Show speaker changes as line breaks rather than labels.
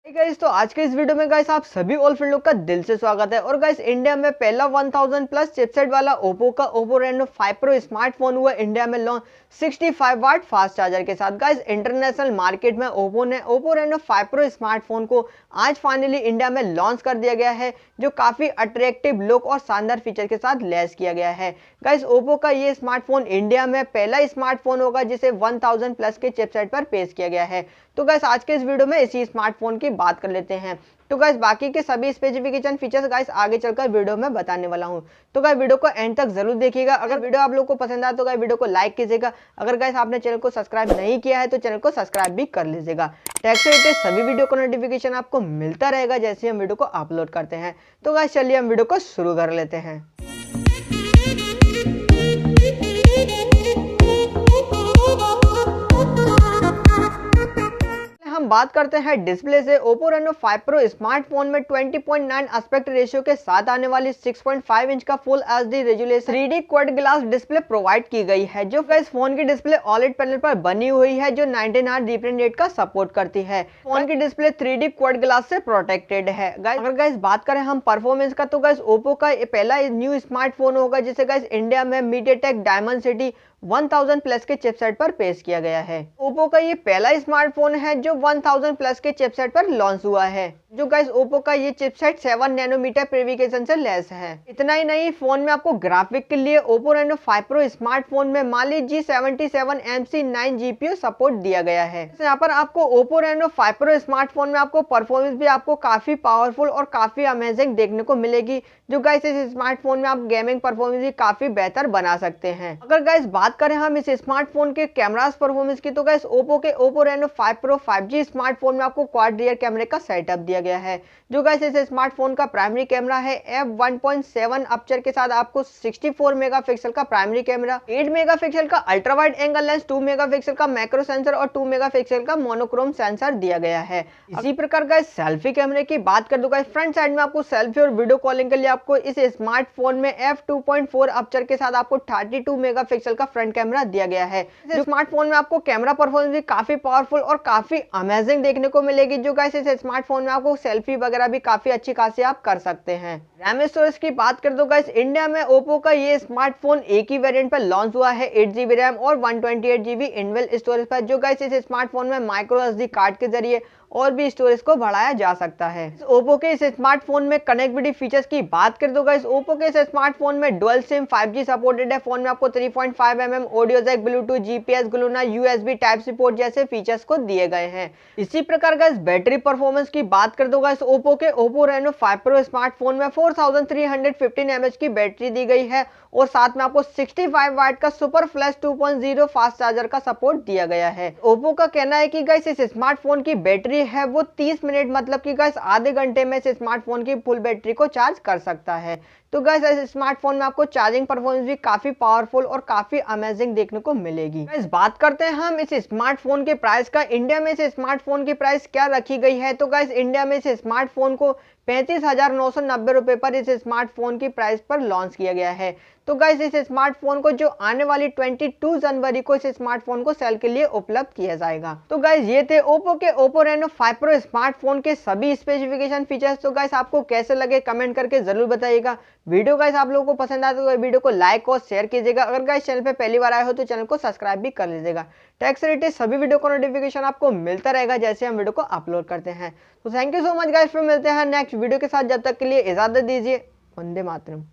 Guys, तो आज के इस वीडियो में गाइस आप सभी ऑल फ्रेंड लोग का दिल से स्वागत है। और गाइस इंडिया में पहला 1000 प्लस चिपसेट वाला ओप्पो का ओप्पो रेनो 5 प्रो स्मार्टफोन हुआ इंडिया में लॉन्च 65 वाट फास्ट चार्जर के साथ। गाइस इंटरनेशनल मार्केट में ओप्पो ने ओप्पो रेनो 5 प्रो स्मार्टफोन को आज फाइनली इंडिया में लॉन्च कर दिया गया है, जो काफी अट्रैक्टिव लुक और शानदार फीचर के साथ लैस किया गया है। गाइस ओप्पो का ये स्मार्टफोन इंडिया में पहला स्मार्टफोन होगा जिसे 1000 प्लस के चिपसेट पर पेश किया गया है। तो गाइस आज के इस वीडियो में इसी स्मार्टफोन की बात कर लेते हैं। तो गाइस बाकी के सभी स्पेसिफिकेशन फीचर्स गाइस आगे चलकर वीडियो में बताने वाला हूं। तो गाइस वीडियो को एंड तक जरूर देखिएगा। अगर वीडियो आप लोगों को पसंद आए तो गाइस वीडियो को लाइक कीजिएगा। अगर गाइस आपने चैनल को सब्सक्राइब नहीं किया है तो चैनल को सब्सक्राइब भी कर लीजिएगा। टेक से रिलेटेड सभी वीडियो का नोटिफिकेशन आपको मिलता रहेगा जैसे हम वीडियो को अपलोड करते हैं। तो गाइस चलिए हम वीडियो को शुरू कर लेते हैं। हम बात करते हैं डिस्प्ले से। Oppo Reno 5 Pro स्मार्टफोन में 20.9 एस्पेक्ट रेशियो के साथ आने वाली 6.5 इंच का full HD resolution 3D quad glass display provide की गई है, जो इस फोन की डिस्प्ले OLED पैनल पर बनी हुई है, जो 19Hz रिफ्रेश रेट का सपोर्ट करती है। फोन की डिस्प्ले 3D क्वाड ग्लास से प्रोटेक्टेड है। अगर गाइस बात करें हम परफॉर्मेंस का, तो गाइस Oppo का पहला न्यू स्मार्टफोन होगा जिसे गाइस इंडिया में मीडियाटेक डायमेंसिटी 1000 प्लस के चिपसेट पर पेश किया गया है। Oppo का ये पहला स्मार्टफोन है जो 1000 प्लस के चिपसेट पर लॉन्च हुआ है। जो गाइस Oppo का ये चिपसेट 7 नैनोमीटर प्रीफिकेशन से लैस है। इतना ही नहीं, फोन में आपको ग्राफिक के लिए Oppo Reno 5 Pro स्मार्टफोन में Mali G77MC9 जीपीयू सपोर्ट दिया गया है। यहाँ पर आपको Oppo Reno 5 Pro स्मार्टफोन में आपको परफॉर्मेंस भी आपको काफी पावरफुल और काफी अमेजिंग देखने को मिलेगी, जो गाइस इस स्मार्टफोन में आप गेमिंग परफॉर्मेंस भी काफी बेहतर बना सकते हैं। अगर गाइस बात करें हम इस स्मार्टफोन के कैमरास परफॉर्मेंस की, तो गाइस Oppo के Oppo Reno 5 Pro 5G smartphone में आपको क्वाड रियर कैमरे का सेटअप दिया गया है। जो गाइस इस स्मार्टफोन का प्राइमरी कैमरा है f1.7 अपर्चर के साथ आपको 64 मेगापिक्सल का प्राइमरी कैमरा, 8 मेगापिक्सल का ultra wide angle lens, 2 megapixel का मैक्रो सेंसर और 2 मेगापिक्सल का मोनोक्रोम सेंसर दिया गया है। इसी प्रकार गाइस सेल्फी कैमरे की बात कर दो गाइस, फ्रंट साइड में आपको सेल्फी और वीडियो कॉलिंग के लिए आपको इस स्मार्टफोन में f2.4 अपर्चर के साथ आपको 32 मेगापिक्सल का फ्रंट कैमरा दिया गया है। इस स्मार्टफोन में आपको कैमरा परफॉर्मेंस भी काफी पावरफुल और काफी अमेजिंग देखने को मिलेगी। जो गाइस इस स्मार्टफोन में आपको सेल्फी वगैरह भी काफी अच्छी खासी आप कर सकते हैं। रैम स्टोरेज की बात कर दो गाइस, इंडिया में Oppo का ये स्मार्टफोन एक ही वेरिएंट पर लॉन्च हुआ है 8GB रैम और 128GB इनबिल्ट स्टोरेज पर। जो गाइस इस स्मार्टफोन में माइक्रो SD कार्ड के जरिए और भी स्टोरेज को बढ़ाया जा सकता है। Oppo के इस स्मार्टफोन में कनेक्टिविटी फीचर्स की बात कर दो गाइस, Oppo के इस स्मार्टफोन में डुअल सिम 5G सपोर्टेड है। फोन में आपको 3.5mm audio jack, Bluetooth, GPS, ग्लूना, USB टाइप सी पोर्ट जैसे फीचर्स को दिए गए हैं। इसी प्रकार गाइस बैटरी परफॉर्मेंस की बात कर दो गाइस, Oppo के Oppo Reno 5 Pro स्मार्टफोन में 4315 mAh की बैटरी दी गई है और साथ में आपको 65 वाट का सुपर फ्लैश 2.0 फास्ट चार्जर का सपोर्ट दिया गया है। Oppo का कहना है कि गाइस इस स्मार्टफोन की बैटरी है वो 30 मिनट मतलब कि गाइस आधे घंटे में इस स्मार्टफोन की फुल बैटरी को चार्ज कर सकता है। तो गाइस इस स्मार्टफोन में आपको चार्जिंग परफॉर्मेंस भी काफी पावरफुल और काफी अमेजिंग देखने को मिलेगी। गाइस बात करते हैं हम इस स्मार्टफोन के प्राइस का। इंडिया में इस स्मार्टफोन की प्राइस क्या रखी गई है, तो गाइस इंडिया में इस स्मार्टफोन को 35,990 रुपए पर इस स्मार्टफोन की प्राइस पर लॉन्च किया गया है। तो गाइस इस स्मार्टफोन को जो आने वाली 22 जनवरी को इस स्मार्टफोन को सेल के लिए उपलब्ध किया जाएगा। तो गाइस ये थे Oppo के Oppo Reno 5 Pro स्मार्टफोन के सभी स्पेसिफिकेशन फीचर्स। तो गाइस आपको कैसे लगे कमेंट करके जरूर बताइएगा। वीडियो गाइस आप लोगों को पसंद आए तो वीडियो को लाइक और शेयर कीजिएगा। अगर गाइस चैनल पे पहली बार आए हो तो चैनल को सब्सक्राइब भी कर लीजिएगा। टेक से रिलेटेड सभी वीडियो का नोटिफिकेशन आपको मिलता रहेगा जैसे हम वीडियो को अपलोड करते हैं। तो thank you so much guys, फिर मिलते हैं नेक्स्ट वीडियो के साथ। जब तक के लिए इजाजत दीजिए। वंदे मातरम।